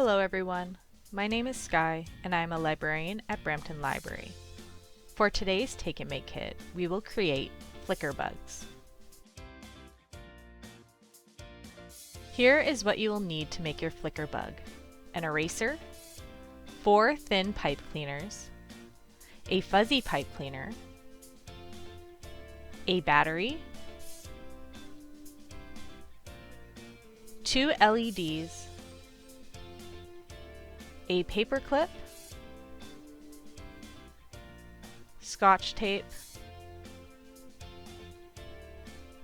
Hello everyone, my name is Sky and I am a librarian at Brampton Library. For today's Take and Make kit, we will create Flickerbugs. Here is what you will need to make your Flickerbug: an eraser, 4 thin pipe cleaners, a fuzzy pipe cleaner, a battery, 2 LEDs, a paper clip, Scotch tape,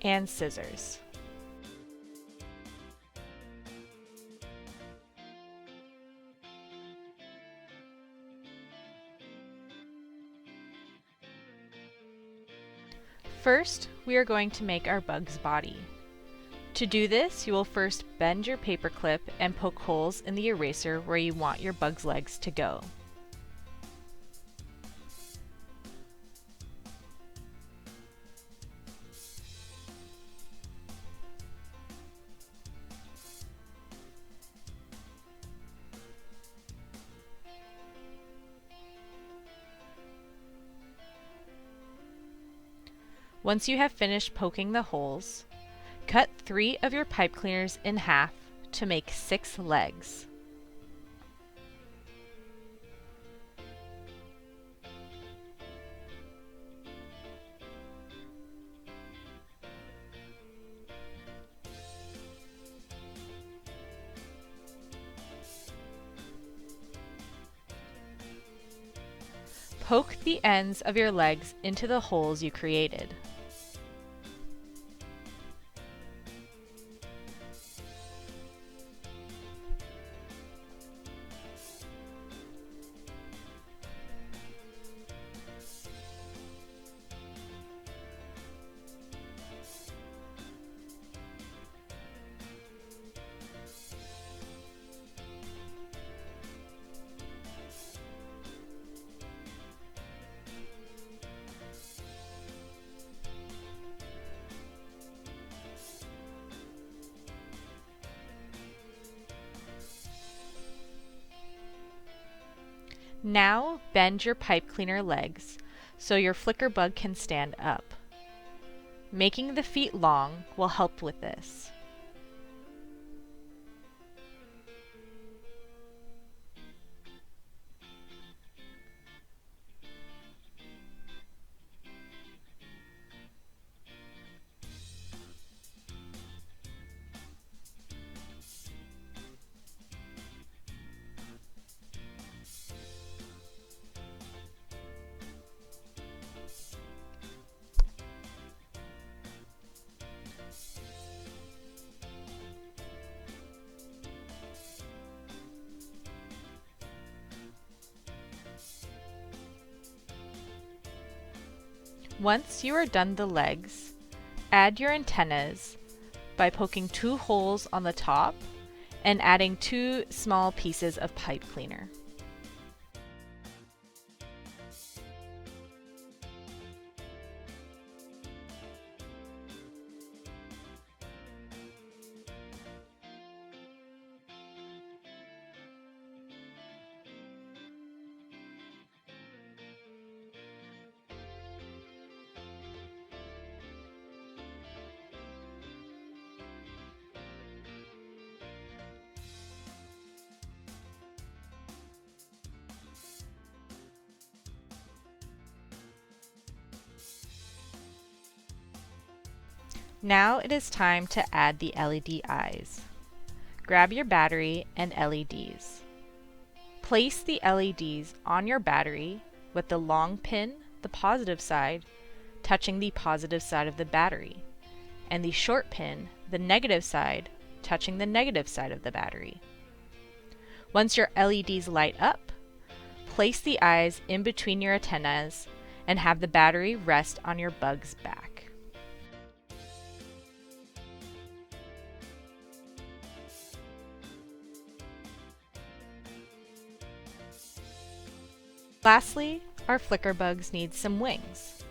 and scissors. First, we are going to make our bug's body. To do this, you will first bend your paper clip and poke holes in the eraser where you want your bug's legs to go. Once you have finished poking the holes, cut 3 of your pipe cleaners in half to make 6 legs. Poke the ends of your legs into the holes you created. Now bend your pipe cleaner legs so your Flickerbug can stand up. Making the feet long will help with this. Once you are done the legs, add your antennas by poking 2 holes on the top and adding 2 small pieces of pipe cleaner. Now it is time to add the LED eyes. Grab your battery and LEDs. Place the LEDs on your battery with the long pin, the positive side, touching the positive side of the battery, and the short pin, the negative side, touching the negative side of the battery. Once your LEDs light up, place the eyes in between your antennas and have the battery rest on your bug's back. Lastly, our Flickerbugs need some wings.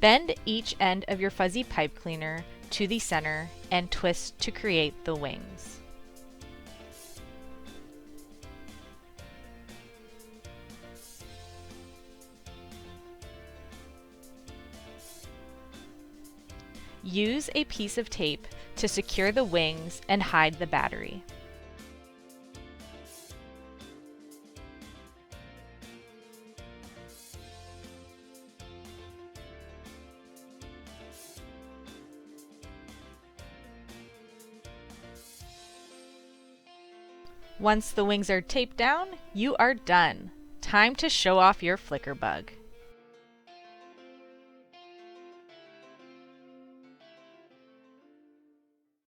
Bend each end of your fuzzy pipe cleaner to the center and twist to create the wings. Use a piece of tape to secure the wings and hide the battery. Once the wings are taped down, you are done. Time to show off your Flickerbug.